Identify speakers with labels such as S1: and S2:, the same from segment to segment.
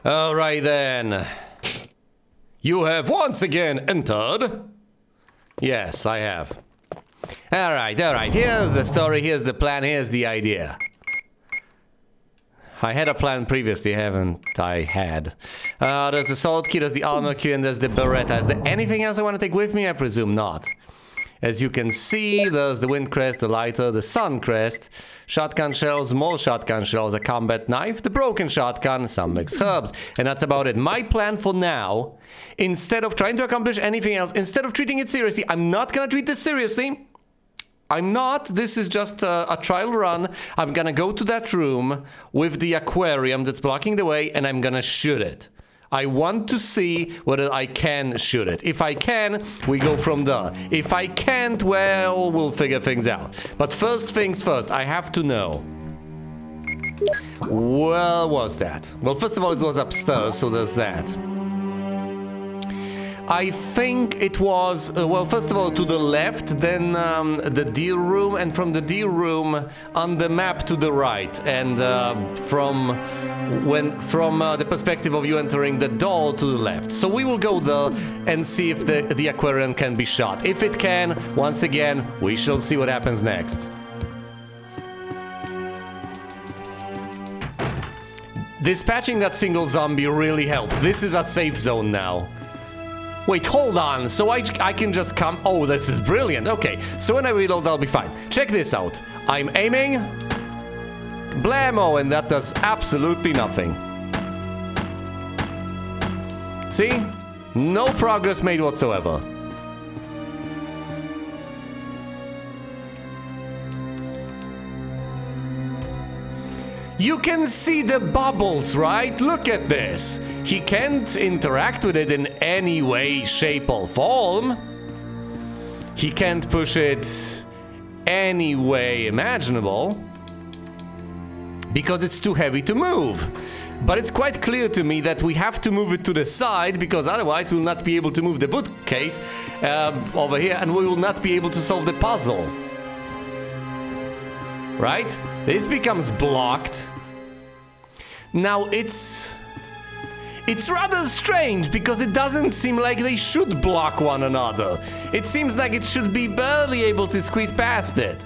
S1: Alright then. You have once again entered. Yes, I have. Alright. Here's the story, here's the plan, here's the idea. I had a plan previously, haven't I? There's the sword key, there's the armor key, and there's the Beretta. Is there anything else I want to take with me? I presume not. As you can see, there's the wind crest, the lighter, the sun crest, shotgun shells, more shotgun shells, a combat knife, the broken shotgun, some mixed herbs. And that's about it. My plan for now, instead of trying to accomplish anything else, instead of treating it seriously, I'm not gonna treat this seriously. I'm not. This is just a trial run. I'm gonna go to that room with the aquarium that's blocking the way, and I'm gonna shoot it. I want to see whether I can shoot it. If I can, we go from there. If I can't, well, we'll figure things out. But first things first, I have to know. Where was that? Well, first of all, it was upstairs, so there's that. I think it was, well, first of all, to the left, then the deal room, and from the deal room on the map to the right. And from the perspective of you entering the door to the left. So we will go there and see if the aquarium can be shot. If it can, once again, we shall see what happens next. Dispatching that single zombie really helped. This is a safe zone now. Wait, hold on, so I can just come... Oh, this is brilliant. Okay, so when I reload, I'll be fine. Check this out. I'm aiming. Blammo, and that does absolutely nothing. See? No progress made whatsoever. You can see the bubbles, right? Look at this. He can't interact with it in any way, shape, or form. He can't push it any way imaginable because it's too heavy to move. But it's quite clear to me that we have to move it to the side because otherwise we'll not be able to move the bookcase over here, and we will not be able to solve the puzzle. Right? This becomes blocked. Now it's rather strange because it doesn't seem like they should block one another. It seems like it should be barely able to squeeze past it.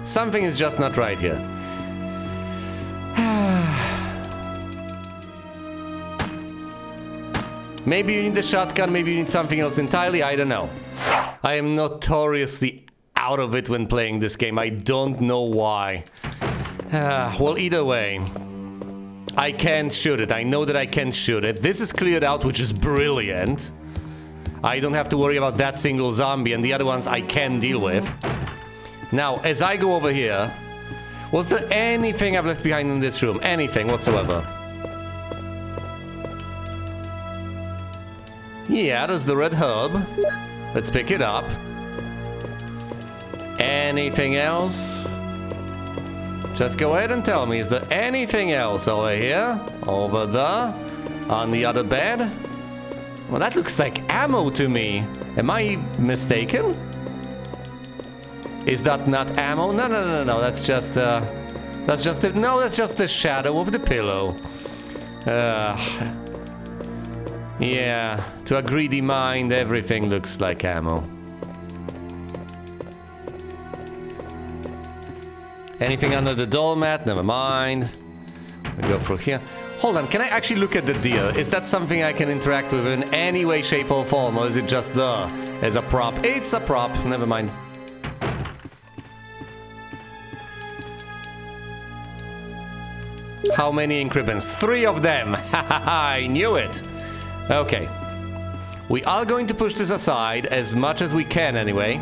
S1: Something is just not right here. Maybe you need the shotgun, maybe you need something else entirely, I don't know. I am notoriously out of it when playing this game. I don't know why. Well, either way, I can't shoot it. I know that I can't shoot it. This is cleared out, which is brilliant. I don't have to worry about that single zombie, and the other ones I can deal with. Now, as I go over here, was there anything I've left behind in this room? Anything whatsoever? Yeah, there's the red herb. Let's pick it up. Anything else? Just go ahead and tell me, is there anything else over here? Over there? On the other bed? Well, that looks like ammo to me. Am I mistaken? Is that not ammo? No. That's just the shadow of the pillow. Yeah, to a greedy mind, everything looks like ammo. Anything under the doormat? Never mind. We go through here. Hold on, can I actually look at the deer? Is that something I can interact with in any way, shape, or form, or is it just there as a prop? It's a prop, never mind. How many increments? 3 of them! I knew it! Okay. We are going to push this aside as much as we can anyway.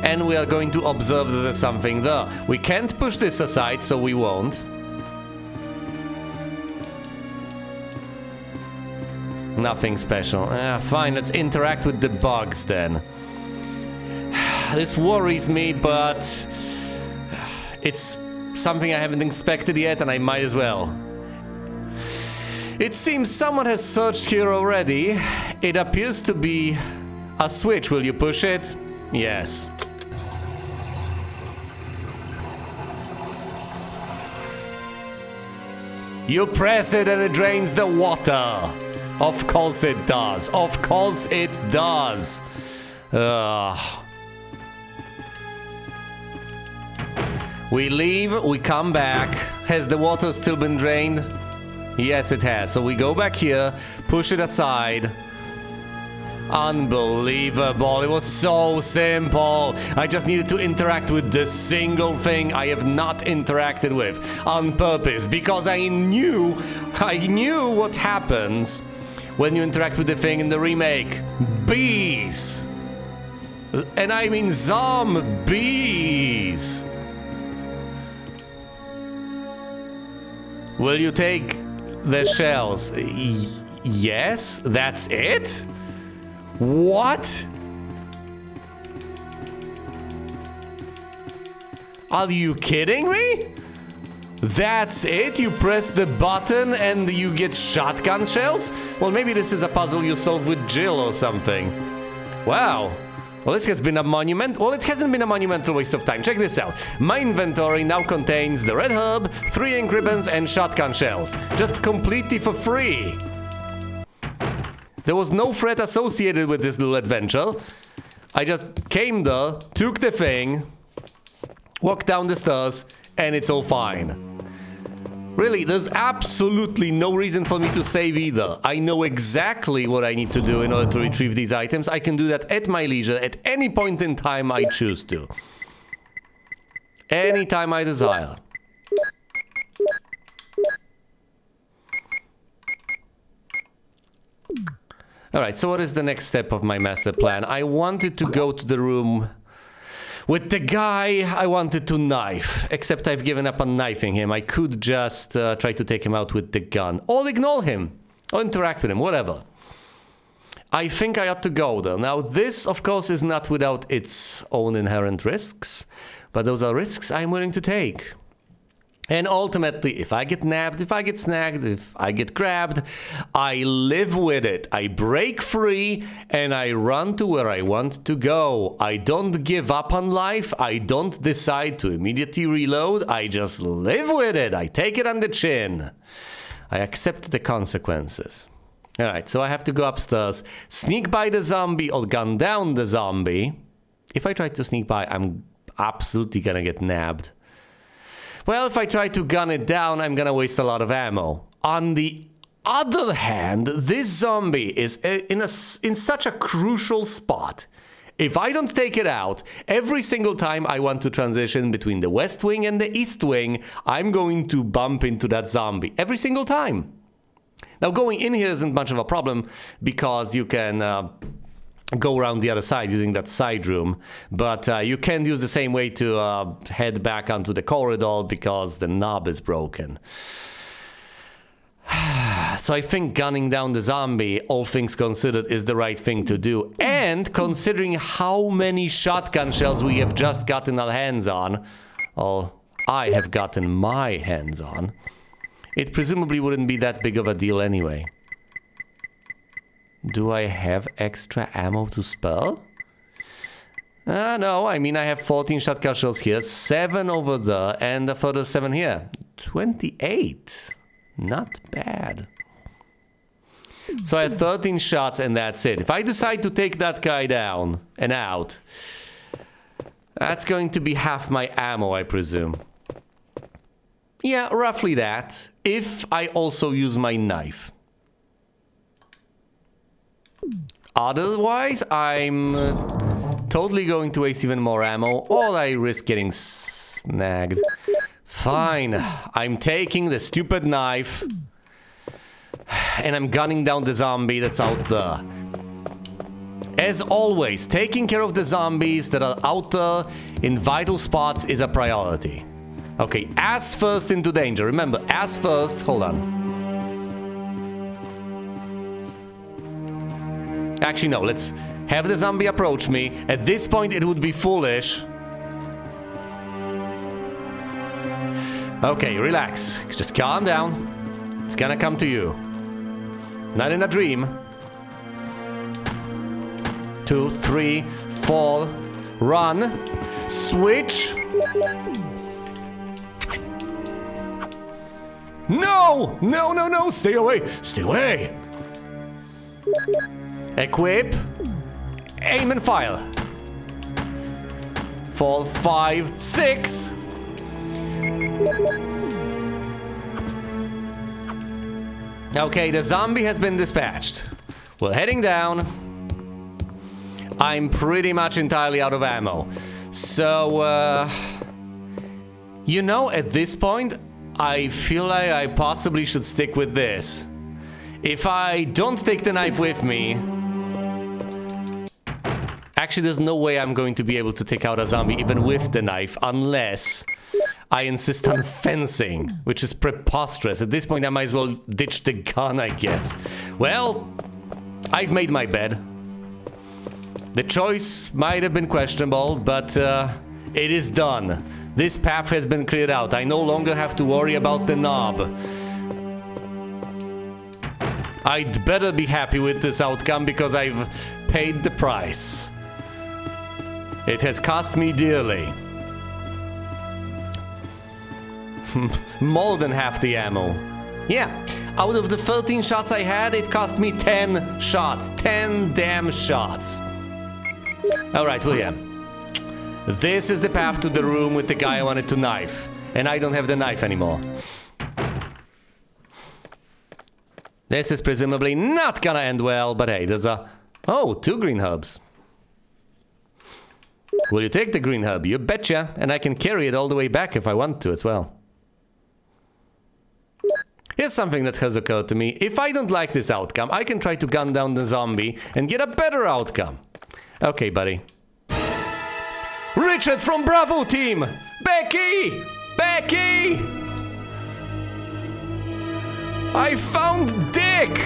S1: And we are going to observe that there's something there. We can't push this aside, so we won't. Nothing special. Fine, let's interact with the bugs then. This worries me, but it's something I haven't inspected yet, and I might as well. It seems someone has searched here already. It appears to be a switch. Will you push it? Yes. You press it and it drains the water. Of course it does. Of course it does. We leave, we come back. Has the water still been drained? Yes, it has. So we go back here, push it aside. Unbelievable. It was so simple. I just needed to interact with the single thing I have not interacted with on purpose because I knew what happens when you interact with the thing in the remake. Bees. And I mean zombies. Will you take the shells? Yes, that's it? What? Are you kidding me? That's it? You press the button and you get shotgun shells? Well, maybe this is a puzzle you solve with Jill or something. Wow. Well, this has been a monument. Well, it hasn't been a monumental waste of time. Check this out. My inventory now contains the red herb, 3 ink ribbons, and shotgun shells. Just completely for free. There was no threat associated with this little adventure. I just came there, took the thing, walked down the stairs, and it's all fine. Really, there's absolutely no reason for me to save either. I know exactly what I need to do in order to retrieve these items. I can do that at my leisure, at any point in time I choose to. Anytime I desire. Alright, so what is the next step of my master plan? I wanted to go to the room with the guy I wanted to knife. Except I've given up on knifing him. I could just try to take him out with the gun. Or ignore him. Or interact with him, whatever. I think I ought to go there. Now this, of course, is not without its own inherent risks. But those are risks I'm willing to take. And ultimately, if I get nabbed, if I get snagged, if I get grabbed, I live with it. I break free and I run to where I want to go. I don't give up on life. I don't decide to immediately reload. I just live with it. I take it on the chin. I accept the consequences. Alright, so I have to go upstairs, sneak by the zombie or gun down the zombie. If I try to sneak by, I'm absolutely gonna get nabbed. Well, if I try to gun it down, I'm gonna waste a lot of ammo. On the other hand, this zombie is in such a crucial spot. If I don't take it out, every single time I want to transition between the west wing and the east wing, I'm going to bump into that zombie. Every single time. Now, going in here isn't much of a problem because you can go around the other side using that side room, but you can't use the same way to head back onto the corridor because the knob is broken. So I think gunning down the zombie, all things considered, is the right thing to do. And considering how many shotgun shells we have just gotten our hands on, or I have gotten my hands on, it presumably wouldn't be that big of a deal anyway. Do I have extra ammo to spare? No, I mean I have 14 shotgun shells here, 7 over there, and a further 7 here. 28. Not bad. So I have 13 shots and that's it. If I decide to take that guy down and out, that's going to be half my ammo, I presume. Yeah, roughly that. If I also use my knife. Otherwise, I'm totally going to waste even more ammo, or I risk getting snagged. Fine, I'm taking the stupid knife, and I'm gunning down the zombie that's out there. As always, taking care of the zombies that are out there in vital spots is a priority. Okay, ass first into danger. Remember, ass first. Hold on. Actually, no, let's have the zombie approach me. At this point, it would be foolish. Okay, relax. Just calm down. It's gonna come to you. Not in a dream. 2, 3, 4. Run. Switch. No! No, no, no! Stay away! Stay away! Equip. Aim and fire. 4, 5, 6. Okay, the zombie has been dispatched. We're heading down. I'm pretty much entirely out of ammo. So, you know, at this point, I feel like I possibly should stick with this. If I don't take the knife with me... Actually, there's no way I'm going to be able to take out a zombie even with the knife, unless I insist on fencing, which is preposterous. At this point, I might as well ditch the gun, I guess. Well, I've made my bed. The choice might have been questionable, but it is done. This path has been cleared out. I no longer have to worry about the knob. I'd better be happy with this outcome because I've paid the price. It has cost me dearly. More than half the ammo. Yeah, out of the 13 shots I had, it cost me 10 shots. 10 damn shots. Alright, William. This is the path to the room with the guy I wanted to knife. And I don't have the knife anymore. This is presumably not gonna end well, but hey, there's a... Oh, 2 green herbs. Will you take the green herb? You betcha. And I can carry it all the way back if I want to as well. Here's something that has occurred to me. If I don't like this outcome, I can try to gun down the zombie and get a better outcome. Okay, buddy. Richard from Bravo team! Becky! Becky! I found Dick!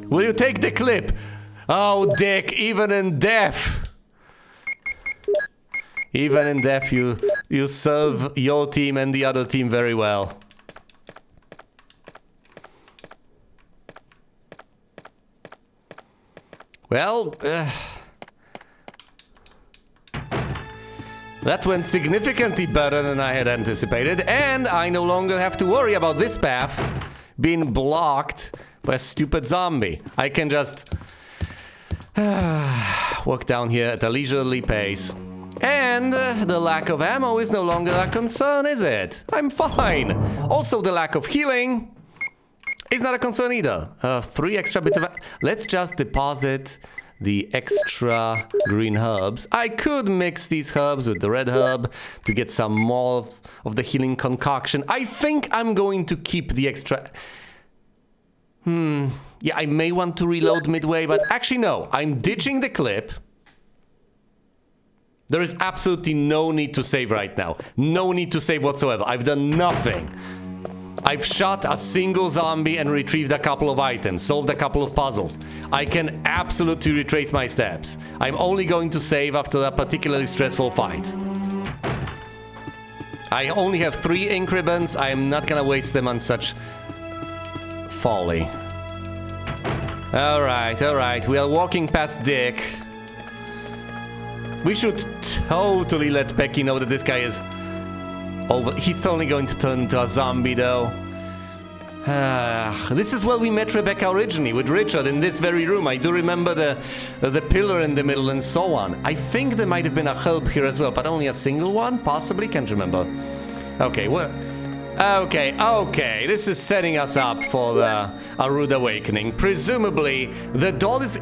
S1: Will you take the clip? Oh, Dick, even in death. Even in death, you serve your team and the other team very well. Well, that went significantly better than I had anticipated, and I no longer have to worry about this path being blocked by a stupid zombie. I can just walk down here at a leisurely pace. And the lack of ammo is no longer a concern, is it? I'm fine. Also, the lack of healing is not a concern either. 3 extra bits of... Let's just deposit the extra green herbs. I could mix these herbs with the red herb to get some more of the healing concoction. I think I'm going to keep the extra... Yeah, I may want to reload midway, but actually no. I'm ditching the clip. There is absolutely no need to save right now. No need to save whatsoever. I've done nothing. I've shot a single zombie and retrieved a couple of items, solved a couple of puzzles. I can absolutely retrace my steps. I'm only going to save after a particularly stressful fight. I only have 3 ink ribbons. I am not gonna waste them on such folly. Alright. We are walking past Dick. We should totally let Becky know that this guy is over. He's totally going to turn into a zombie, though. This is where we met Rebecca originally, with Richard in this very room. I do remember the pillar in the middle and so on. I think there might have been a herb here as well, but only a single one? Possibly? Can't remember. Okay, okay. This is setting us up for a rude awakening. Presumably, the doll is...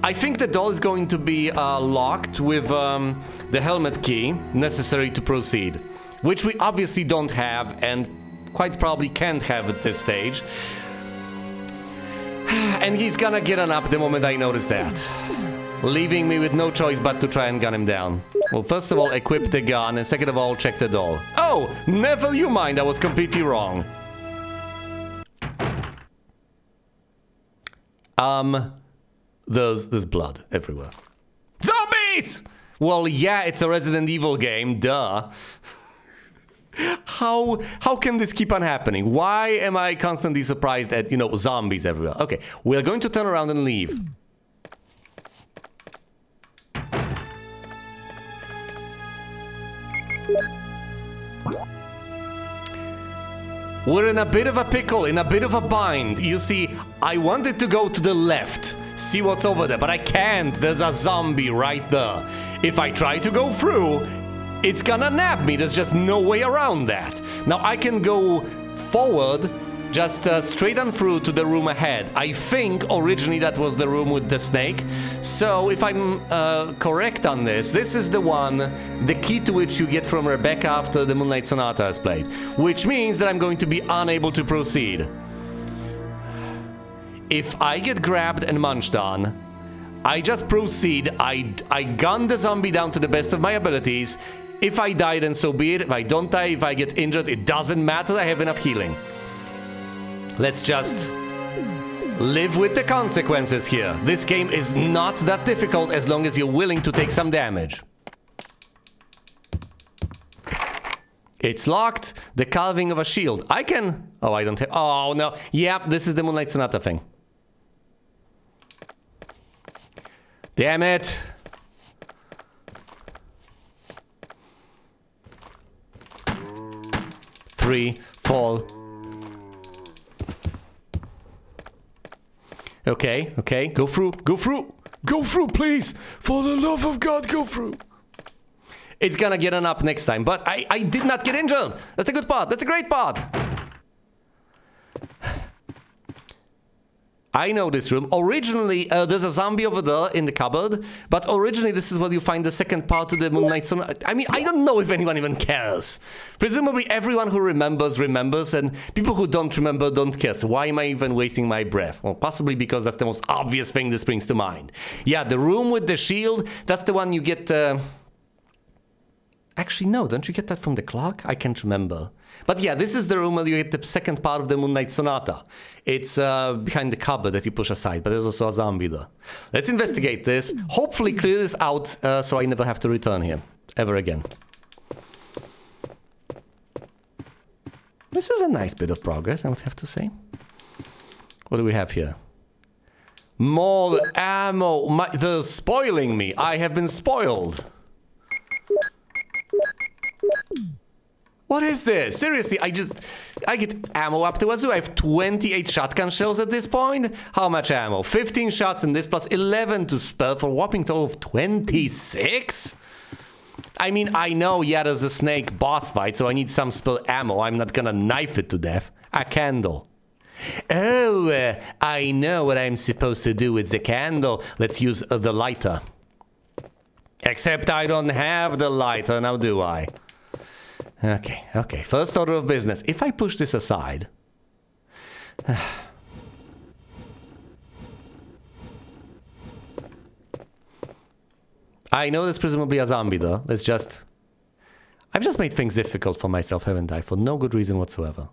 S1: I think the doll is going to be locked with the helmet key necessary to proceed, which we obviously don't have and quite probably can't have at this stage. And he's gonna get on up the moment I notice that, leaving me with no choice but to try and gun him down. Well, first of all, equip the gun, and second of all, check the doll. Oh, never you mind, I was completely wrong. There's blood everywhere. Zombies! Well, yeah, it's a Resident Evil game, duh. How can this keep on happening? Why am I constantly surprised at, zombies everywhere? Okay, we're going to turn around and leave. We're in a bit of a pickle, in a bit of a bind. You see, I wanted to go to the left, see what's over there, but I can't. There's a zombie right there. If I try to go through, it's gonna nab me. There's just no way around that. Now I can go forward, just straight on through to the room ahead. I think originally that was the room with the snake. So if I'm correct on this, this is the one, the key to which you get from Rebecca after the Moonlight Sonata is played. Which means that I'm going to be unable to proceed. If I get grabbed and munched on, I just proceed. I gun the zombie down to the best of my abilities. If I die, then so be it. If I don't die, if I get injured, it doesn't matter. I have enough healing. Let's just live with the consequences here. This game is not that difficult as long as you're willing to take some damage. It's locked. The carving of a shield. I can... Oh, I don't have... Oh, no. Yeah, this is the Moonlight Sonata thing. Damn it. Three, fall. Okay, okay, go through, please! For the love of God, go through! It's gonna get an up next time, but I did not get injured! That's a good part, that's a great part! I know this room. Originally, there's a zombie over there in the cupboard, but originally this is where you find the second part of the Moonlight Sonata. I mean, I don't know if anyone even cares. Presumably everyone who remembers, remembers, and people who don't remember don't care. So why am I even wasting my breath? Well, possibly because that's the most obvious thing that springs to mind. Yeah, the room with the shield, that's the one you get... Actually, no, don't you get that from the clock? I can't remember. But yeah, this is the room where you get the second part of the Moonlight Sonata. It's behind the cupboard that you push aside, but there's also a zombie there. Let's investigate this. Hopefully clear this out so I never have to return here. Ever again. This is a nice bit of progress, I would have to say. What do we have here? More ammo. They're spoiling me. I have been spoiled. What is this? Seriously, I get ammo up to wazoo. I have 28 shotgun shells at this point. How much ammo? 15 shots in this plus 11 to spell for a whopping total of 26? I mean, I know, yeah, there's a snake boss fight, so I need some spell ammo. I'm not gonna knife it to death. A candle. Oh, I know what I'm supposed to do with the candle. Let's use the lighter. Except I don't have the lighter, now do I? Okay, okay. First order of business. If I push this aside... I know there's presumably a zombie though. Let's just... I've just made things difficult for myself, haven't I? For no good reason whatsoever.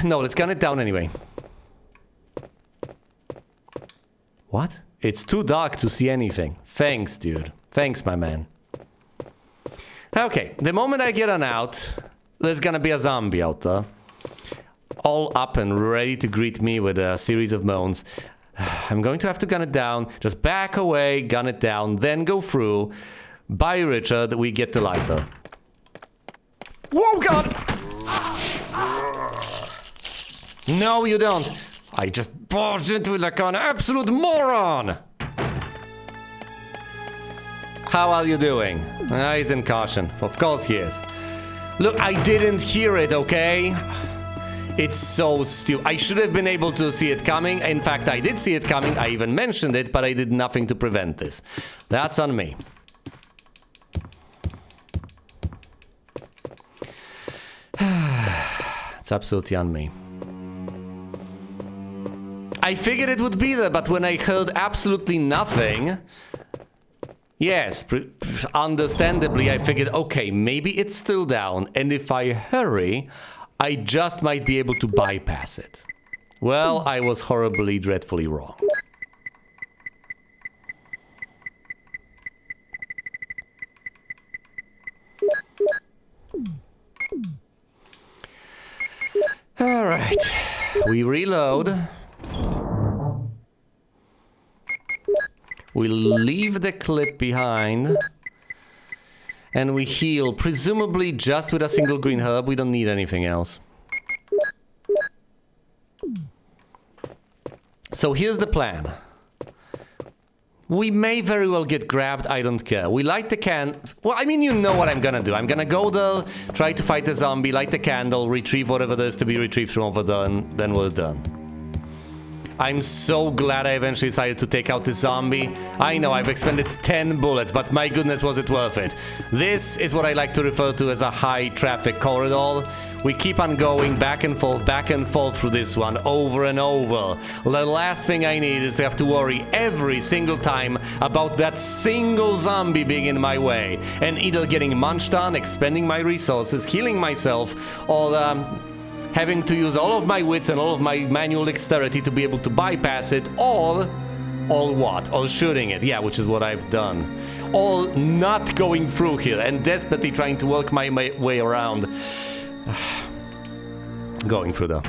S1: No, let's gun it down anyway. What? It's too dark to see anything. Thanks, dude. Thanks, my man. Okay, the moment I get on out, there's gonna be a zombie out there. All up and ready to greet me with a series of moans. I'm going to have to gun it down. Just back away, gun it down, then go through. By Richard, we get the lighter. Whoa, God! No, you don't. I just barged into it like an absolute moron! How are you doing? He's in caution. Of course he is. Look, I didn't hear it, okay? It's so stupid. I should have been able to see it coming. In fact, I did see it coming. I even mentioned it, but I did nothing to prevent this. That's on me. It's absolutely on me. I figured it would be there, but when I heard absolutely nothing... Yes, understandably, I figured, okay, maybe it's still down, and if I hurry, I just might be able to bypass it. Well, I was horribly, dreadfully wrong. All right, we reload. We leave the clip behind. And we heal, presumably just with a single green herb. We don't need anything else. So here's the plan. We may very well get grabbed, I don't care. We light the well, I mean, you know what I'm gonna do. I'm gonna go there, try to fight the zombie, light the candle, retrieve whatever there is to be retrieved from over there, and then we're done. I'm so glad I eventually decided to take out the zombie. I know I've expended 10 bullets, but my goodness, was it worth it. This is what I like to refer to as a high traffic corridor. We keep on going back and forth through this one, over and over. The last thing I need is to have to worry every single time about that single zombie being in my way, and either getting munched on, expending my resources, healing myself, or having to use all of my wits and all of my manual dexterity to be able to bypass it, or what? Or shooting it, yeah, which is what I've done. Or not going through here and desperately trying to work my way around. Going through though.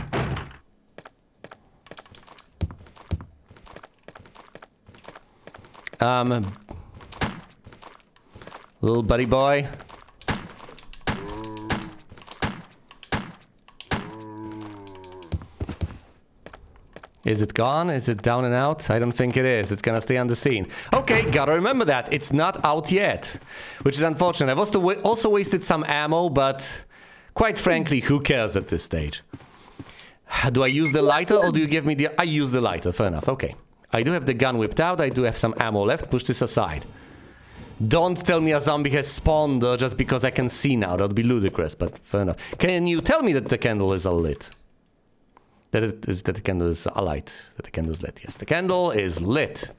S1: Little buddy boy. Is it gone? Is it down and out? I don't think it is. It's gonna stay on the scene. Okay, gotta remember that. It's not out yet, which is unfortunate. I've also wasted some ammo, but quite frankly, who cares at this stage? Do I use the lighter or do you give me the... I use the lighter, fair enough, okay. I do have the gun whipped out, I do have some ammo left, push this aside. Don't tell me a zombie has spawned just because I can see now, that would be ludicrous, but fair enough. Can you tell me that the candle is lit? That the candle is alight, that the candle is lit, yes. The candle is lit.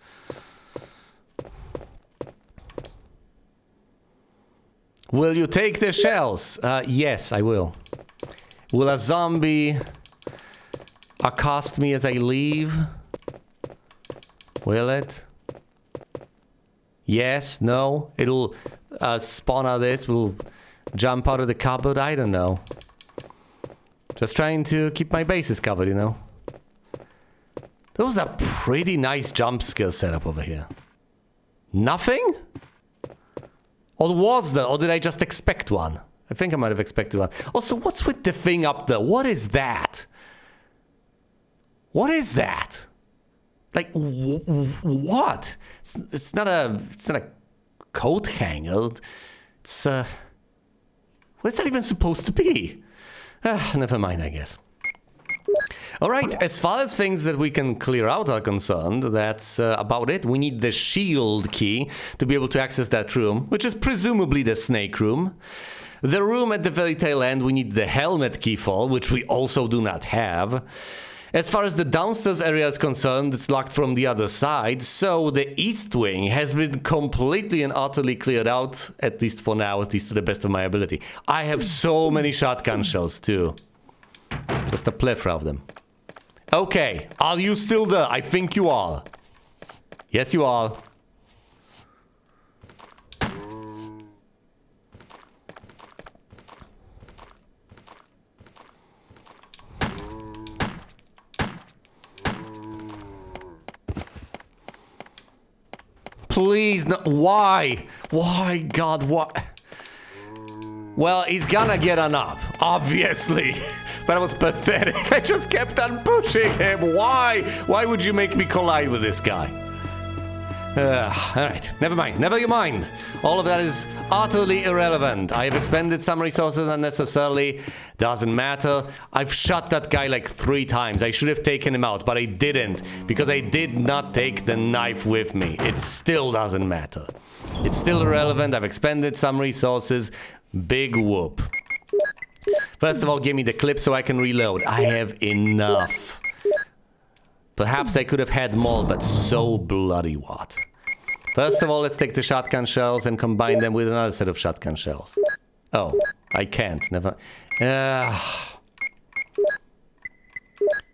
S1: Will you take the shells? Yes, I will. Will a zombie accost me as I leave? Will it? Yes, no? It'll spawn out of this, will jump out of the cupboard, I don't know. Just trying to keep my bases covered, you know. That was a pretty nice jump scare setup over here. Nothing? Or was there? Or did I just expect one? I think I might have expected one. Also, what's with the thing up there? What is that? What is that? Like, what? It's not a coat hanger. It's what is that even supposed to be? Never mind, I guess. Alright, as far as things that we can clear out are concerned, that's about it. We need the shield key to be able to access that room, which is presumably the snake room. The room at the very tail end we need the helmet key for, which we also do not have. As far as the downstairs area is concerned, it's locked from the other side, so the east wing has been completely and utterly cleared out, at least for now, at least to the best of my ability. I have so many shotgun shells, too. Just a plethora of them. Okay, are you still there? I think you are. Yes, you are. Please, no. Why? Why, God, what? Well, he's gonna get on up, obviously. That was pathetic. I just kept on pushing him. Why? Why would you make me collide with this guy? Alright, never mind. Never you mind. All of that is utterly irrelevant. I have expended some resources unnecessarily. Doesn't matter. I've shot that guy like 3 times. I should have taken him out, but I didn't. Because I did not take the knife with me. It still doesn't matter. It's still irrelevant. I've expended some resources. Big whoop. First of all, give me the clip so I can reload. I have enough. Perhaps I could have had more, but so bloody what? First of all, let's take the shotgun shells and combine them with another set of shotgun shells. Oh, I can't. Never.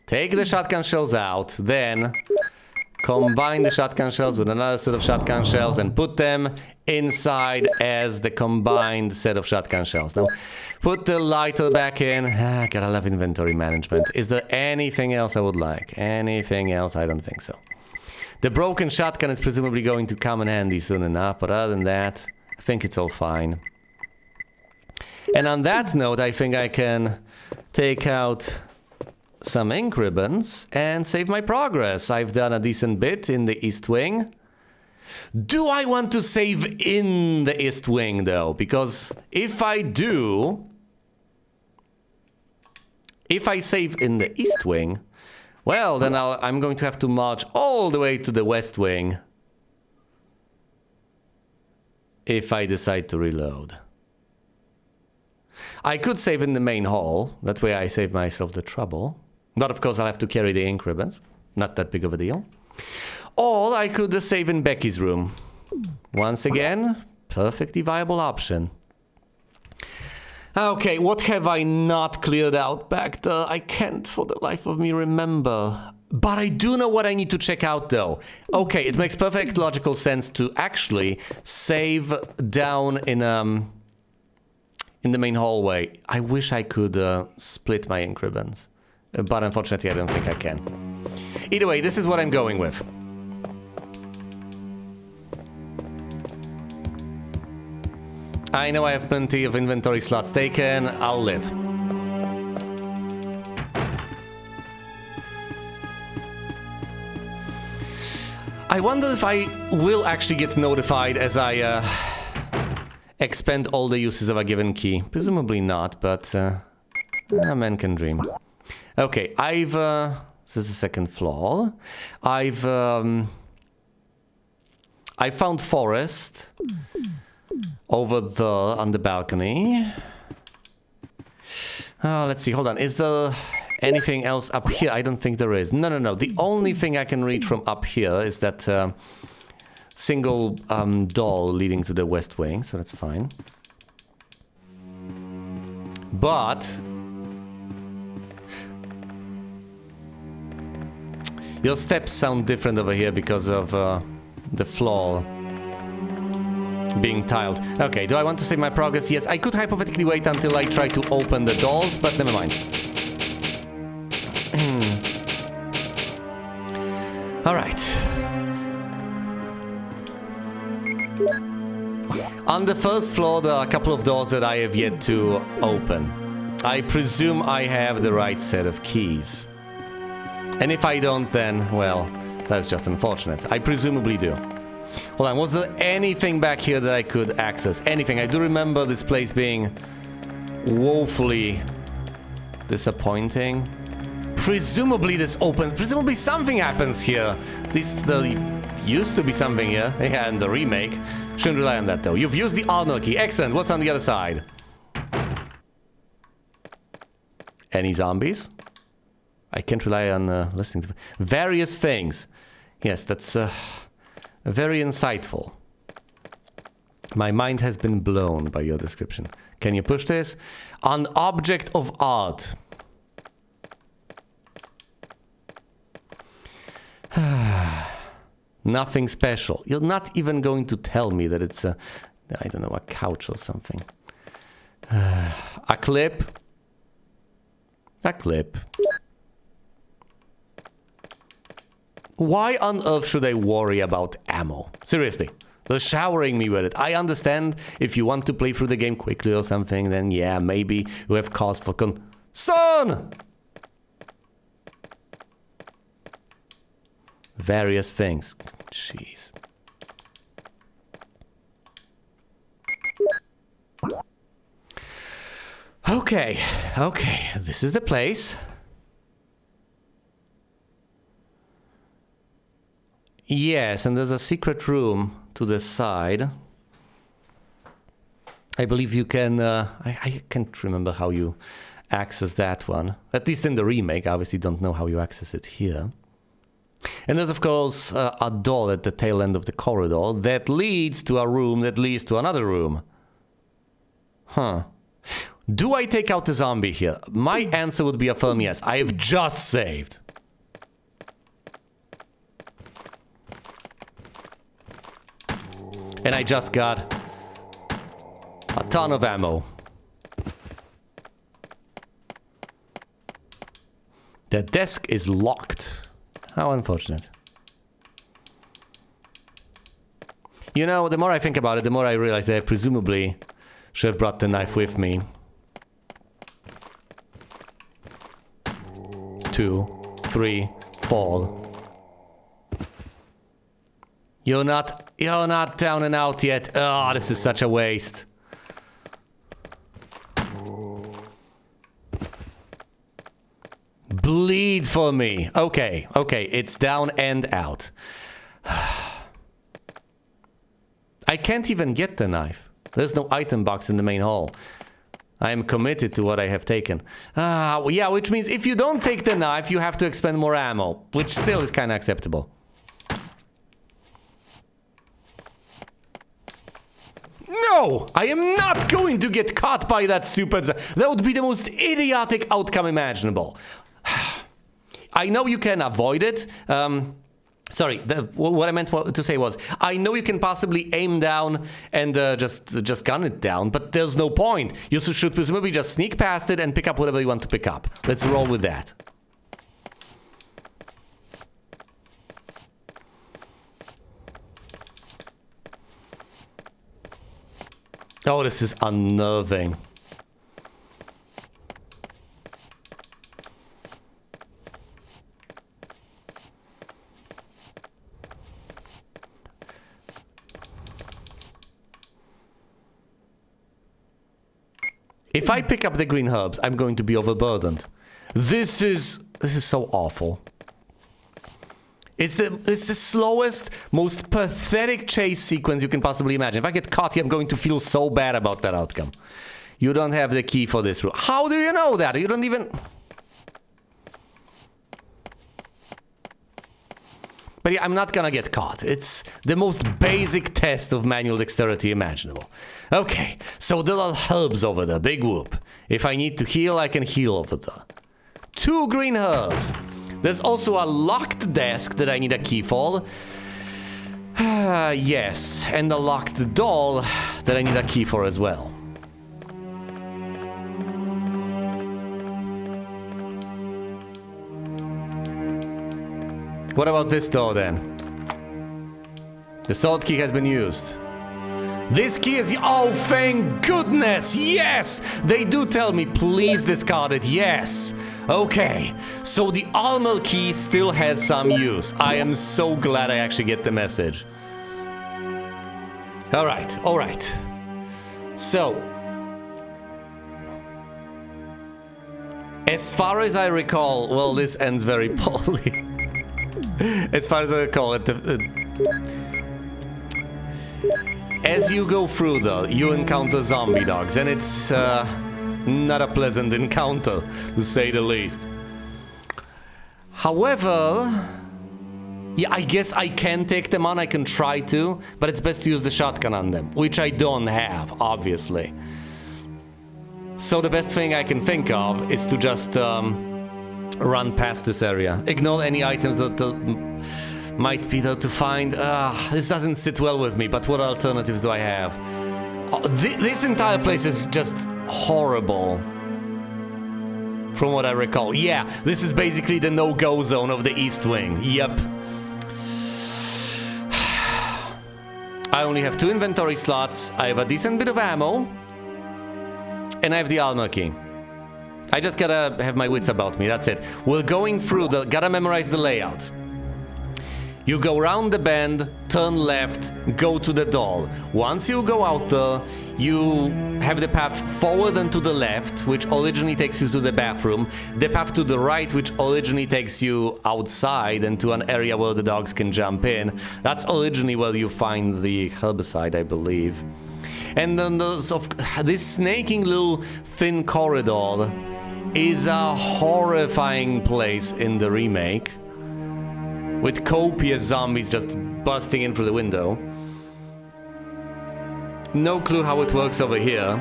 S1: Take the shotgun shells out, then combine the shotgun shells with another set of shotgun shells and put them inside as the combined set of shotgun shells. Now, put the lighter back in. Gotta love inventory management. Is there anything else I would like? Anything else? I don't think so. The broken shotgun is presumably going to come in handy soon enough, but other than that, I think it's all fine. And on that note, I think I can take out some ink ribbons and save my progress. I've done a decent bit in the East Wing. Do I want to save in the East Wing, though? Because if I do... If I save in the East Wing, well, then I'm going to have to march all the way to the West Wing. If I decide to reload. I could save in the main hall. That way I save myself the trouble. But of course I'll have to carry the ink ribbons. Not that big of a deal. Or I could save in Becky's room. Once again, perfectly viable option. Okay, what have I not cleared out back there? I can't for the life of me remember. But I do know what I need to check out, though. Okay, it makes perfect logical sense to actually save down in the main hallway. I wish I could split my ink ribbons. But unfortunately, I don't think I can. Either way, this is what I'm going with. I know I have plenty of inventory slots taken. I'll live. I wonder if I will actually get notified as I expend all the uses of a given key. Presumably not, but a man can dream. Okay, I've... this is the second floor. I found Forest over there on the balcony. Let's see, hold on. Is there anything else up here? I don't think there is. No. The only thing I can reach from up here is that single door leading to the West Wing, so that's fine. But your steps sound different over here because of the floor being tiled. Okay, do I want to save my progress? Yes, I could hypothetically wait until I try to open the doors, but never mind. Alright. On the first floor, there are a couple of doors that I have yet to open. I presume I have the right set of keys. And if I don't, then, well, that's just unfortunate. I presumably do. Hold on, was there anything back here that I could access? Anything? I do remember this place being woefully disappointing. Presumably this opens. Presumably something happens here. At least there used to be something here. Yeah, in the remake. Shouldn't rely on that, though. You've used the Arnold key. Excellent. What's on the other side? Any zombies? I can't rely on listening to various things. Yes, that's very insightful. My mind has been blown by your description. Can you push this? An object of art. Nothing special. You're not even going to tell me that it's a, I don't know, a couch or something. A clip. A clip. Why on earth should I worry about ammo? Seriously. They're showering me with it. I understand if you want to play through the game quickly or something, then yeah, maybe you have cause for concern. Various things. Jeez. Okay, this is the place. Yes, and there's a secret room to the side. I believe you can... I can't remember how you access that one. At least in the remake, I obviously don't know how you access it here. And there's, of course, a door at the tail end of the corridor that leads to a room that leads to another room. Huh. Do I take out the zombie here? My answer would be a firm yes. I have just saved. And I just got a ton of ammo. The desk is locked. How unfortunate. You know, the more I think about it, the more I realize that I presumably should have brought the knife with me. 2, 3, 4. You're not down and out yet. Oh, this is such a waste. Bleed for me. Okay, it's down and out. I can't even get the knife. There's no item box in the main hall. I am committed to what I have taken. Well, yeah, which means if you don't take the knife, you have to expend more ammo, which still is kind of acceptable. No! I am not going to get caught by that stupid... That would be the most idiotic outcome imaginable. I know you can avoid it. Sorry, what I meant to say was, I know you can possibly aim down and just gun it down, but there's no point. You should presumably just sneak past it and pick up whatever you want to pick up. Let's roll with that. Oh, this is unnerving. If I pick up the green herbs, I'm going to be overburdened. This is so awful. It's the slowest, most pathetic chase sequence you can possibly imagine. If I get caught here, I'm going to feel so bad about that outcome. You don't have the key for this room. How do you know that? You don't even... But yeah, I'm not gonna get caught. It's the most basic test of manual dexterity imaginable. Okay, so there are herbs over there. Big whoop. If I need to heal, I can heal over there. 2 green herbs. There's also a locked desk that I need a key for. Yes, and a locked door that I need a key for as well. What about this door then? The sword key has been used. This key is... Oh, thank goodness! Yes! They do tell me, please discard it. Yes! Okay. So the armor key still has some use. I am so glad I actually get the message. Alright. So... as far as I recall... Well, this ends very poorly. As far as I recall it... as you go through though, you encounter zombie dogs, and it's not a pleasant encounter, to say the least. However, yeah, I guess I can take them on, I can try to, but it's best to use the shotgun on them, which I don't have, obviously. So the best thing I can think of is to just run past this area. Ignore any items that might be there to find. This doesn't sit well with me, but what alternatives do I have? This entire place is just horrible. From what I recall. Yeah, this is basically the no-go zone of the East Wing. Yep. I only have 2 inventory slots. I have a decent bit of ammo. And I have the armor key. I just gotta have my wits about me, that's it. We're going through gotta memorize the layout. You go round the bend, turn left, go to the door. Once you go out there, you have the path forward and to the left, which originally takes you to the bathroom. The path to the right, which originally takes you outside and to an area where the dogs can jump in. That's originally where you find the herbicide, I believe. And then there's this snaking little thin corridor is a horrifying place in the remake, with copious zombies just busting in through the window. No clue how it works over here,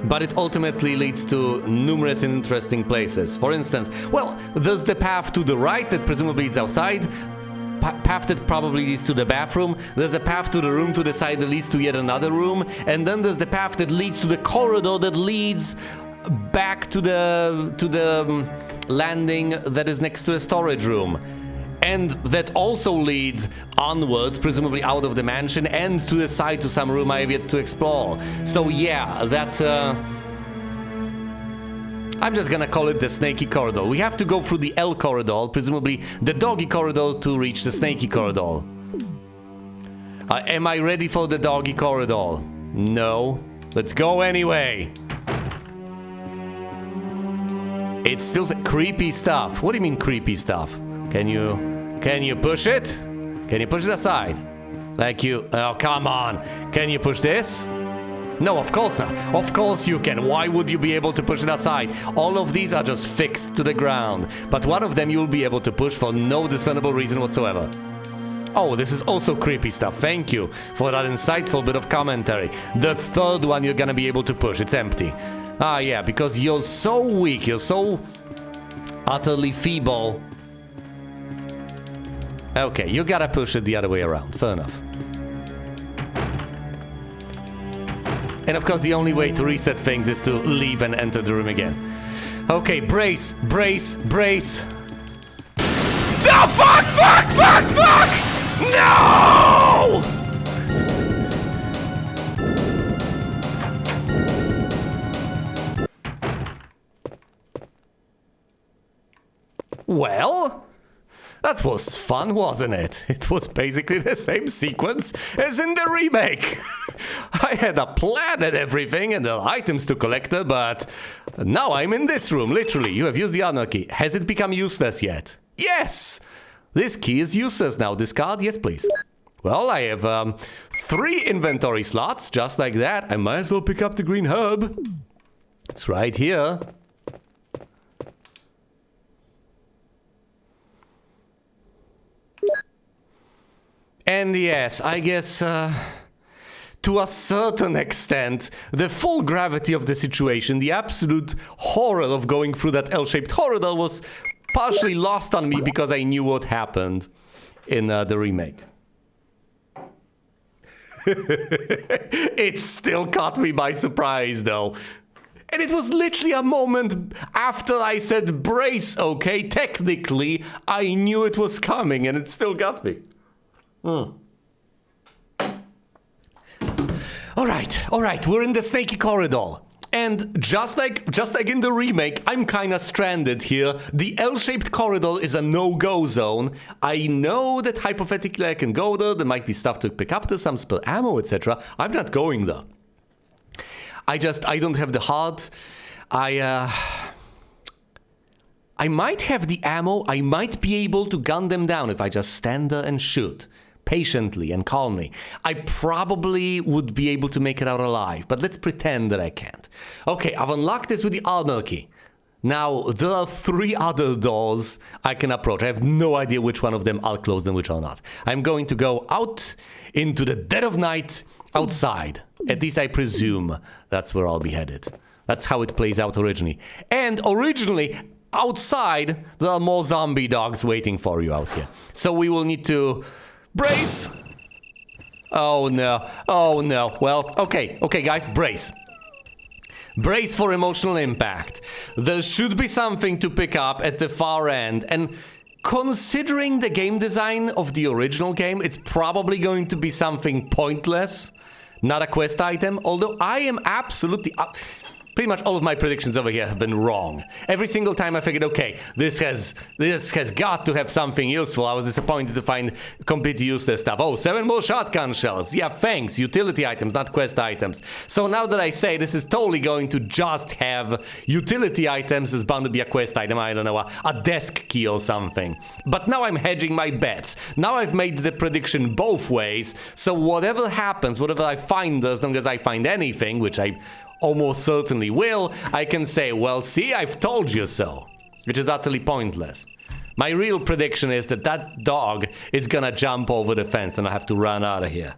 S1: but it ultimately leads to numerous interesting places. For instance, well, there's the path to the right that presumably leads outside, path that probably leads to the bathroom. There's a path to the room to the side that leads to yet another room, and then there's the path that leads to the corridor that leads back to the landing that is next to the storage room, and that also leads onwards, presumably out of the mansion, and to the side to some room I have yet to explore. So yeah, I'm just gonna call it the snaky corridor. We have to go through the L corridor, presumably the doggy corridor, to reach the snaky corridor. Am I ready for the doggy corridor? No. Let's go anyway. It's still creepy stuff. What do you mean creepy stuff? Can you push it? Can you push it aside? Like you... Oh, come on. Can you push this? No, of course not. Of course you can. Why would you be able to push it aside? All of these are just fixed to the ground. But one of them you'll be able to push for no discernible reason whatsoever. Oh, this is also creepy stuff. Thank you for that insightful bit of commentary. The third one you're gonna be able to push. It's empty. Ah, yeah, because you're so weak. You're so utterly feeble. Okay, you gotta push it the other way around. Fair enough. And of course, the only way to reset things is to leave and enter the room again. Okay, brace, brace, brace. No, fuck, fuck, fuck, fuck! No! Well, that was fun, wasn't it? It was basically the same sequence as in the remake. I had a plan and everything and the items to collect, but now I'm in this room, literally. You have used the armor key. Has it become useless yet? Yes! This key is useless now. Discard? Yes, please. Well, I have 3 inventory slots, just like that. I might as well pick up the green herb. It's right here. And yes, I guess, to a certain extent, the full gravity of the situation, the absolute horror of going through that L-shaped corridor was partially lost on me because I knew what happened in the remake. It still caught me by surprise, though. And it was literally a moment after I said brace, okay? Technically, I knew it was coming, and it still got me. All right, we're in the snaky corridor. And just like in the remake, I'm kinda stranded here. The L-shaped corridor is a no-go zone. I know that hypothetically I can go there. There might be stuff to pick up, there's some spare ammo, etc. I'm not going there. I don't have the heart. I might have the ammo. I might be able to gun them down if I just stand there and shoot. Patiently and calmly. I probably would be able to make it out alive, but let's pretend that I can't. Okay, I've unlocked this with the armor key. Now, there are 3 other doors I can approach. I have no idea which one of them are closed and which are not. I'm going to go out into the dead of night outside. At least I presume that's where I'll be headed. That's how it plays out originally. And originally, outside, there are more zombie dogs waiting for you out here. So we will need to... brace! Oh no, oh no. Well, okay, guys, brace. Brace for emotional impact. There should be something to pick up at the far end, and considering the game design of the original game, it's probably going to be something pointless, not a quest item, although I am absolutely... pretty much all of my predictions over here have been wrong. Every single time I figured, okay, this has got to have something useful. I was disappointed to find completely useless stuff. Oh, 7 more shotgun shells. Yeah, thanks. Utility items, not quest items. So now that I say this is totally going to just have utility items, there's bound to be a quest item. I don't know, a desk key or something. But now I'm hedging my bets. Now I've made the prediction both ways. So whatever happens, whatever I find, as long as I find anything, which I almost certainly will, I can say, well, see, I've told you so, which is utterly pointless. My real prediction is that that dog is gonna jump over the fence and I have to run out of here.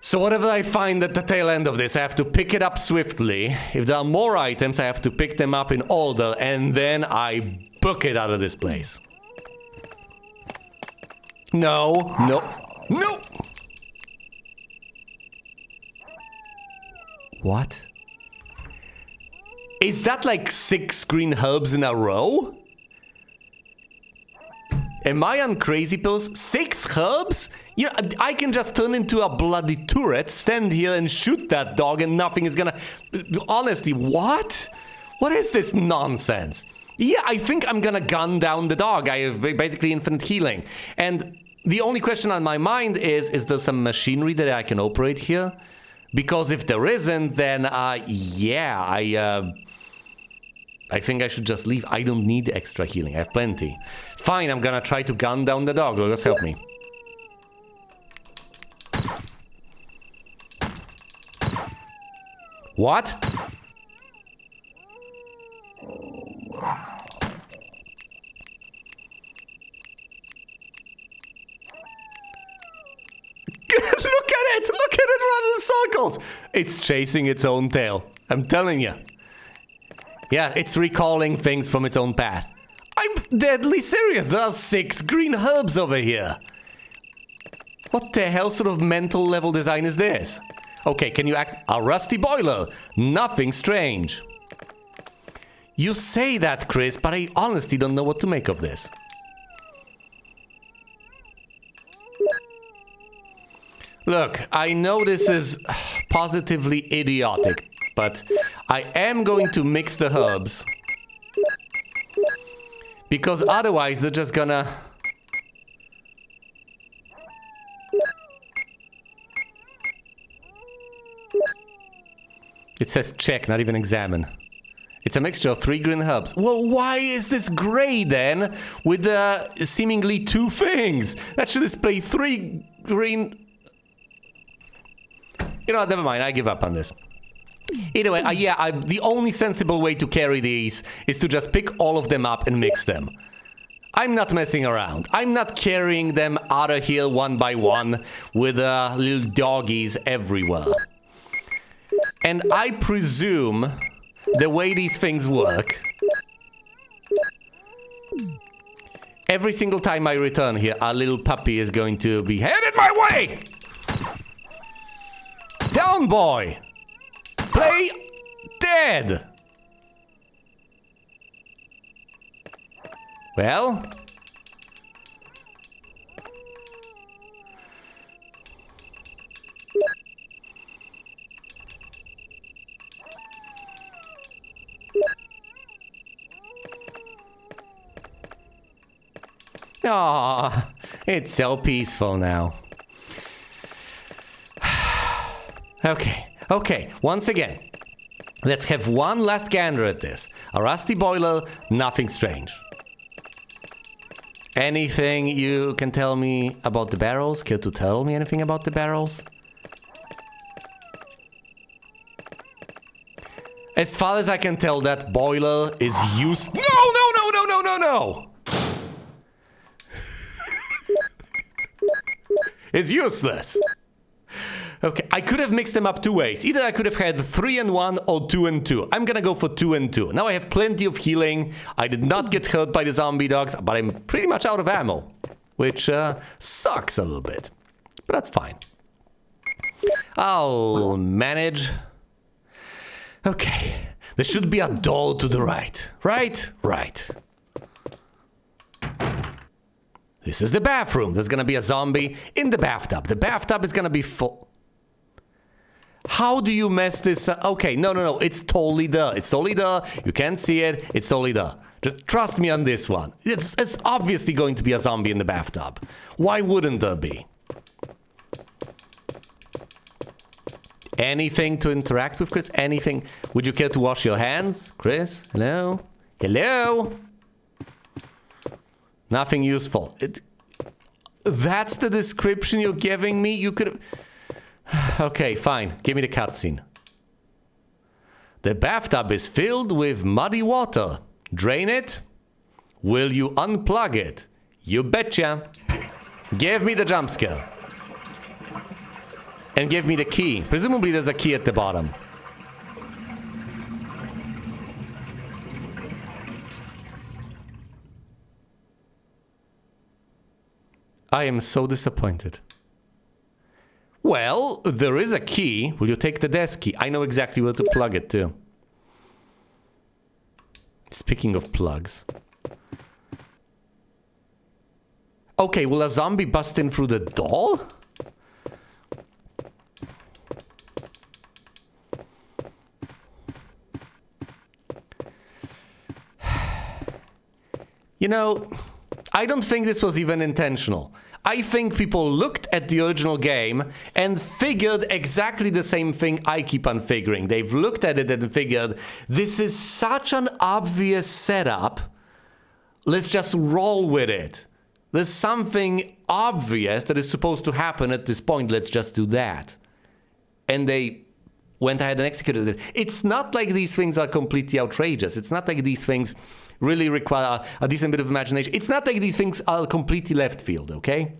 S1: So whatever I find at the tail end of this, I have to pick it up swiftly. If there are more items, I have to pick them up in order, and then I book it out of this place. No, no, no! What? Is that like 6 green herbs in a row? Am I on crazy pills? 6 herbs? Yeah, I can just turn into a bloody turret, stand here and shoot that dog and nothing is gonna... Honestly, what? What is this nonsense? Yeah, I think I'm gonna gun down the dog. I have basically infinite healing. And the only question on my mind is there some machinery that I can operate here? Because if there isn't, then, yeah, I think I should just leave. I don't need extra healing. I have plenty. Fine, I'm gonna try to gun down the dog. Just help me. What? Look at it! Look at it run in circles! It's chasing its own tail. I'm telling you. Yeah, it's recalling things from its own past. I'm deadly serious. There are 6 green herbs over here. What the hell sort of mental level design is this? Okay, can you act a rusty boiler? Nothing strange. You say that, Chris, but I honestly don't know what to make of this. Look, I know this is positively idiotic, but I am going to mix the herbs. Because otherwise they're just gonna... It says check, not even examine. It's a mixture of 3 green herbs. Well, why is this gray then with seemingly 2 things? That should display 3 green... You know what, never mind, I give up on this. Either way, the only sensible way to carry these is to just pick all of them up and mix them. I'm not messing around. I'm not carrying them out of here one by one with little doggies everywhere. And I presume the way these things work, every single time I return here, our little puppy is going to be headed my way! Down, boy! Play dead! Well... Aww, it's so peaceful now. Okay, once again, let's have one last gander at this. A rusty boiler, nothing strange. Anything you can tell me about the barrels? Care to tell me anything about the barrels? As far as I can tell, that boiler is used... No! It's useless. Okay, I could have mixed them up 2 ways. Either I could have had 3 and 1 or 2 and 2. I'm gonna go for 2 and 2. Now I have plenty of healing. I did not get hurt by the zombie dogs, but I'm pretty much out of ammo. Which sucks a little bit. But that's fine. I'll manage. Okay. There should be a door to the right. Right. This is the bathroom. There's gonna be a zombie in the bathtub. The bathtub is gonna be full. How do you mess this up? Okay, no. It's totally there. You can't see it. It's totally there. Just trust me on this one. It's obviously going to be a zombie in the bathtub. Why wouldn't there be? Anything to interact with, Chris? Anything? Would you care to wash your hands? Chris? Hello? Nothing useful. That's the description you're giving me? You could... Okay, fine. Give me the cutscene. The bathtub is filled with muddy water. Drain it? Will you unplug it? You betcha. Give me the jump scare. And give me the key. Presumably there's a key at the bottom. I am so disappointed. Well, there is a key. Will you take the desk key? I know exactly where to plug it too. Speaking of plugs. Okay, will a zombie bust in through the door? You know, I don't think this was even intentional. I think people looked at the original game and figured exactly the same thing I keep on figuring. They've looked at it and figured, this is such an obvious setup, let's just roll with it. There's something obvious that is supposed to happen at this point, let's just do that. And they went ahead and executed it. It's not like these things are completely outrageous. It's not like these things really require a decent bit of imagination. It's not like these things are completely left field, okay?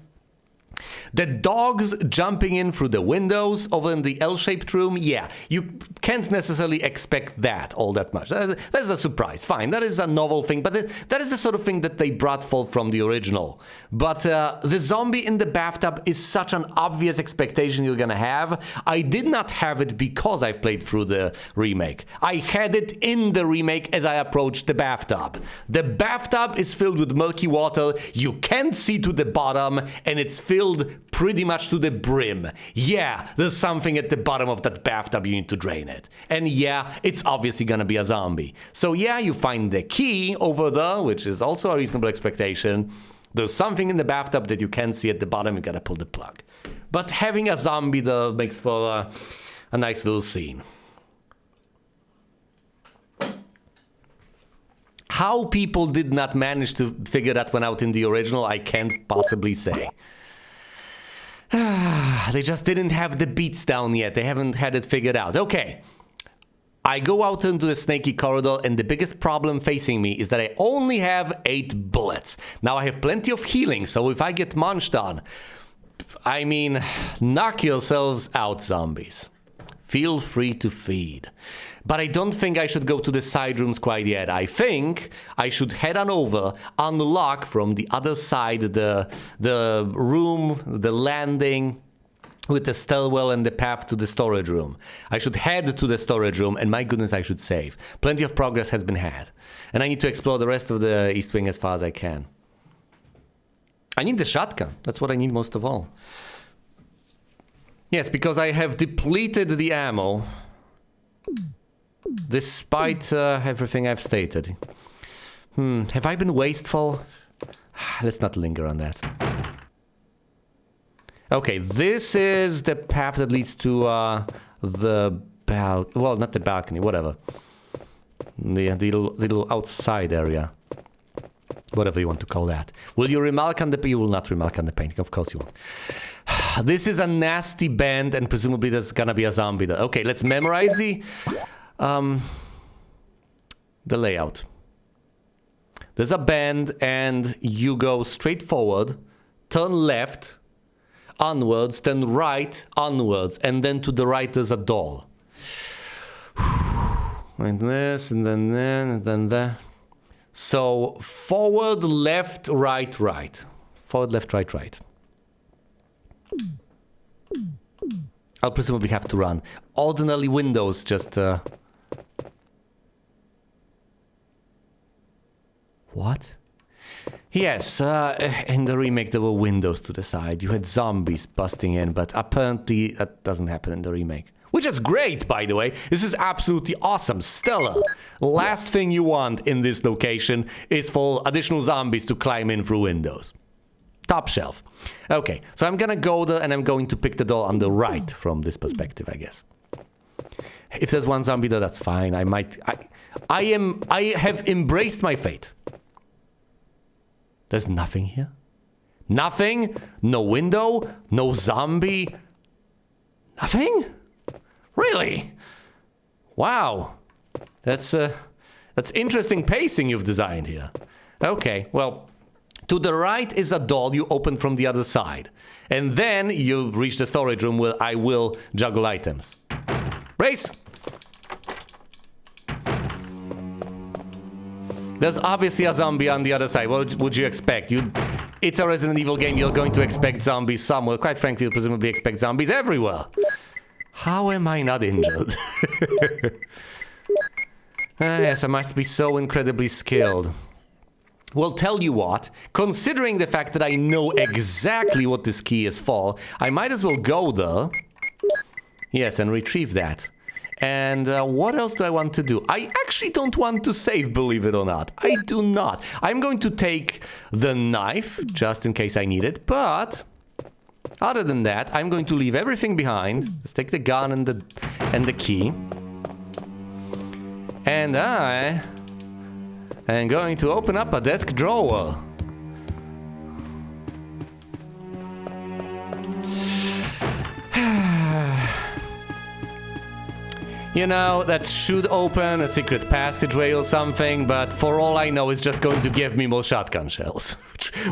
S1: The dogs jumping in through the windows over in the L-shaped room, yeah, you can't necessarily expect that all that much. That is a surprise, fine. That is a novel thing, but that is the sort of thing that they brought forth from the original. But the zombie in the bathtub is such an obvious expectation you're gonna have. I did not have it because I've played through the remake. I had it in the remake as I approached the bathtub. The bathtub is filled with murky water, you can't see to the bottom, and it's filled pretty much to the brim. Yeah, there's something at the bottom of that bathtub, you need to drain it. And yeah, it's obviously gonna be a zombie. So yeah, you find the key over there, which is also a reasonable expectation. There's something in the bathtub that you can't see at the bottom, you gotta pull the plug. But having a zombie there makes for a nice little scene. How people did not manage to figure that one out in the original, I can't possibly say. They just didn't have the beats down yet. They haven't had it figured out. Okay. I go out into the snaky corridor, and the biggest problem facing me is that I only have 8 bullets. Now I have plenty of healing, so if I get munched on, I mean, knock yourselves out, zombies. Feel free to feed. But I don't think I should go to the side rooms quite yet. I think I should head on over, unlock from the other side the room, the landing with the stairwell and the path to the storage room. I should head to the storage room, and my goodness, I should save. Plenty of progress has been had. And I need to explore the rest of the East Wing as far as I can. I need the shotgun. That's what I need most of all. Yes, because I have depleted the ammo. Despite everything I've stated. Have I been wasteful? Let's not linger on that. Okay, this is the path that leads to the well, not the balcony, whatever. The little outside area. Whatever you want to call that. Will you remark on the... You will not remark on the painting, of course you won't. This is a nasty bend, and presumably there's gonna be a zombie there. Okay, let's memorize the layout. There's a bend, and you go straight forward, turn left, onwards, then right, onwards, and then to the right there's a door. Like this, and then there, and then there. So forward, left, right, right. Forward, left, right, right. I'll presumably have to run. Ordinarily windows just... What? Yes, in the remake there were windows to the side. You had zombies busting in, but apparently that doesn't happen in the remake. Which is great, by the way. This is absolutely awesome. Stellar. Last thing you want in this location is for additional zombies to climb in through windows. Top shelf. Okay, so I'm gonna go there and I'm going to pick the door on the right from this perspective, I guess. If there's one zombie there, that's fine. I have embraced my fate. There's nothing here. Nothing? No window? No zombie? Nothing? Really? Wow. That's interesting pacing you've designed here. Okay, well, to the right is a door you open from the other side. And then you reach the storage room where I will juggle items. Race! There's obviously a zombie on the other side. What would you expect? It's a Resident Evil game. You're going to expect zombies somewhere. Quite frankly, you'll presumably expect zombies everywhere. How am I not injured? Yes, I must be so incredibly skilled. Well, tell you what, considering the fact that I know exactly what this key is for, I might as well go there. Yes, and retrieve that. And what else do I want to do? I actually don't want to save, believe it or not. I do not. I'm going to take the knife, just in case I need it. But other than that, I'm going to leave everything behind. Let's take the gun and the key. And I am going to open up a desk drawer. You know, that should open a secret passageway or something, but for all I know, it's just going to give me more shotgun shells.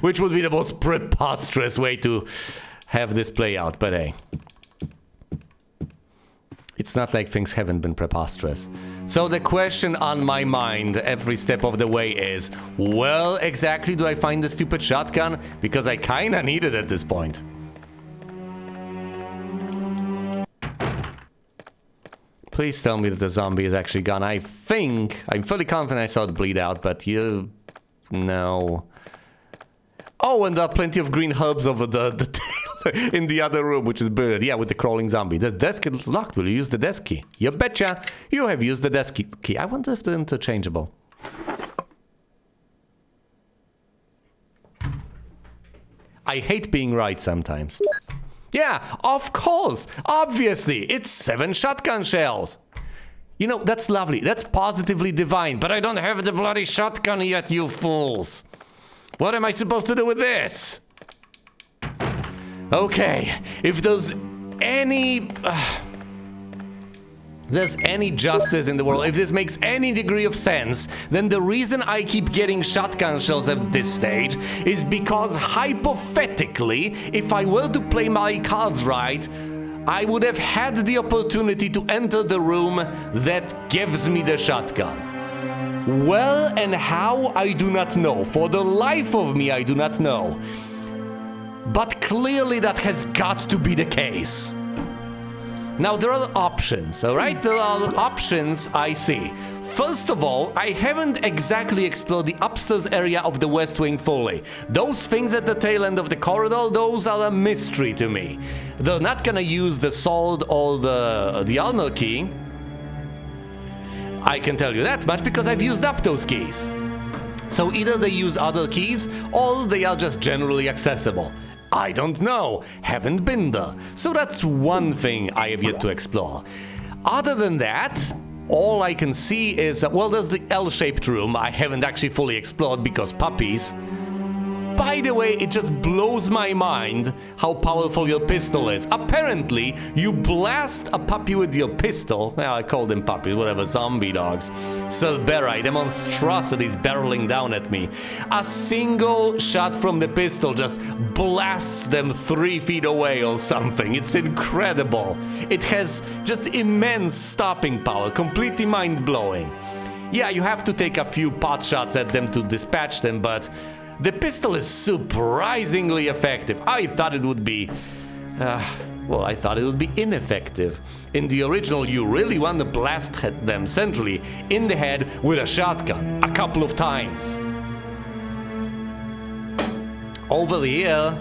S1: Which would be the most preposterous way to have this play out, but hey. It's not like things haven't been preposterous. So the question on my mind every step of the way is, well, exactly do I find the stupid shotgun? Because I kinda need it at this point. Please tell me that the zombie is actually gone. I'm fully confident I saw it bleed out, but you... No. Oh, and there are plenty of green herbs over the tail in the other room, which is brilliant. Yeah, with the crawling zombie. The desk is locked. Will you use the desk key? You betcha. You have used the desk key. I wonder if they're interchangeable. I hate being right sometimes. Yeah, of course. Obviously. It's 7 shotgun shells. You know, that's lovely. That's positively divine. But I don't have the bloody shotgun yet, you fools. What am I supposed to do with this? Okay, if there's any justice in the world, if this makes any degree of sense, then the reason I keep getting shotgun shells at this stage is because hypothetically, if I were to play my cards right, I would have had the opportunity to enter the room that gives me the shotgun. Well, and how, I do not know. For the life of me, I do not know. But clearly that has got to be the case. Now, there are options, alright? There are options I see. First of all, I haven't exactly explored the upstairs area of the West Wing fully. Those things at the tail end of the corridor, those are a mystery to me. They're not gonna use the sword or the armor key. I can tell you that much because I've used up those keys. So either they use other keys or they are just generally accessible. I don't know, haven't been there. So that's one thing I have yet to explore. Other than that, all I can see is, well, there's the L-shaped room I haven't actually fully explored because puppies. By the way, it just blows my mind how powerful your pistol is. Apparently, you blast a puppy with your pistol. Well, I call them puppies, whatever, zombie dogs. Cerberus, monstrosities barreling down at me. A single shot from the pistol just blasts them 3 feet away or something. It's incredible. It has just immense stopping power, completely mind-blowing. Yeah, you have to take a few pot shots at them to dispatch them, but the pistol is surprisingly effective. I thought it would be... I thought it would be ineffective. In the original, you really want to blast them centrally in the head with a shotgun a couple of times. Over here,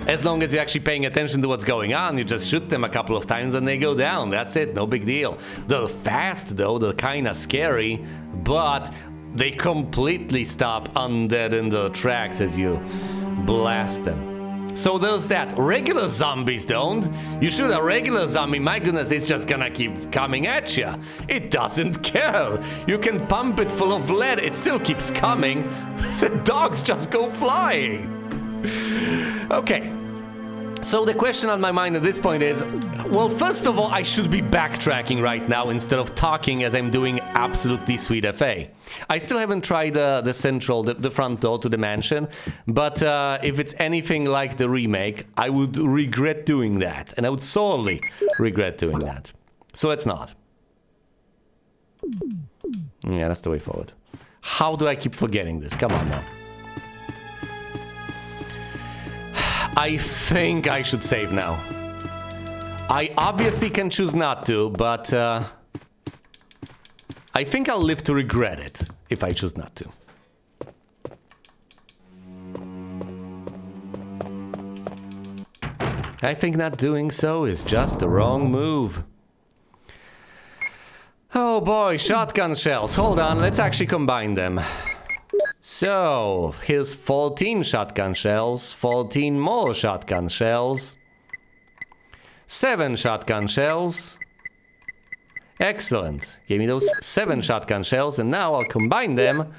S1: as long as you're actually paying attention to what's going on, you just shoot them a couple of times and they go down. That's it, no big deal. They're fast though, they're kinda scary, but they completely stop undead in their tracks as you blast them. So there's that. Regular zombies don't. You shoot a regular zombie, my goodness, it's just gonna keep coming at you. It doesn't care. You can pump it full of lead, it still keeps coming. The dogs just go flying. Okay. So the question on my mind at this point is, well, first of all, I should be backtracking right now instead of talking as I'm doing absolutely sweet FA. I still haven't tried the front door to the mansion, but if it's anything like the remake, I would regret doing that, and I would sorely regret doing that. So let's not. Yeah, that's the way forward. How do I keep forgetting this? Come on now. I think I should save now. I obviously can choose not to, but I think I'll live to regret it if I choose not to. I think not doing so is just the wrong move. Oh boy, shotgun shells. Hold on, let's actually combine them. So, here's 14 shotgun shells, 14 more shotgun shells, 7 shotgun shells. Excellent. Give me those 7 shotgun shells, and now I'll combine them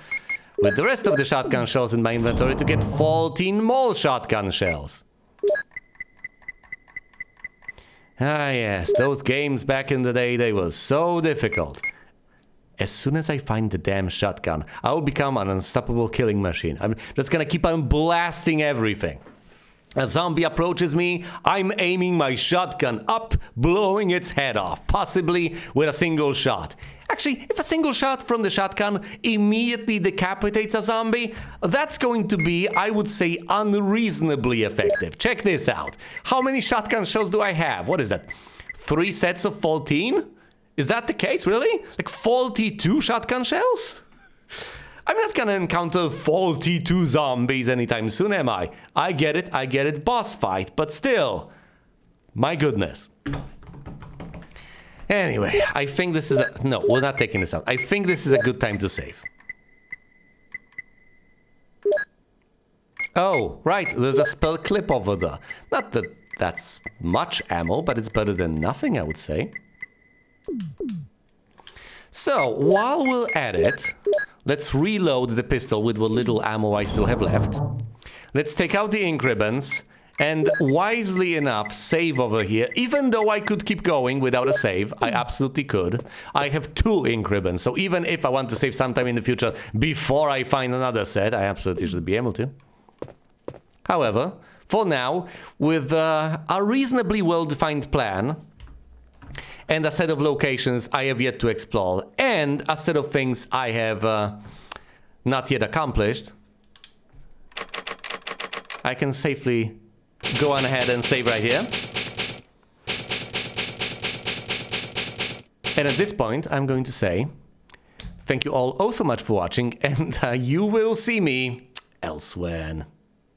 S1: with the rest of the shotgun shells in my inventory to get 14 more shotgun shells. Ah yes, those games back in the day, they were so difficult. As soon as I find the damn shotgun, I will become an unstoppable killing machine. I'm just gonna keep on blasting everything. A zombie approaches me, I'm aiming my shotgun up, blowing its head off, possibly with a single shot. Actually, if a single shot from the shotgun immediately decapitates a zombie, that's going to be, I would say, unreasonably effective. Check this out. How many shotgun shells do I have? What is that? 3 sets of 14? Is that the case, really? Like 42 shotgun shells? I'm not gonna encounter 42 zombies anytime soon, am I? I get it, boss fight, but still. My goodness. Anyway, I think this is a... No, we're not taking this out. I think this is a good time to save. Oh, right, there's a spell clip over there. Not that that's much ammo, but it's better than nothing, I would say. So, while we're at it, let's reload the pistol with what little ammo I still have left. Let's take out the ink ribbons, and wisely enough, save over here. Even though I could keep going without a save, I absolutely could. I have 2 ink ribbons, so even if I want to save sometime in the future before I find another set, I absolutely should be able to. However, for now, with a reasonably well-defined plan, and a set of locations I have yet to explore, and a set of things I have not yet accomplished, I can safely go on ahead and save right here. And at this point, I'm going to say thank you all oh so much for watching, and you will see me elsewhere.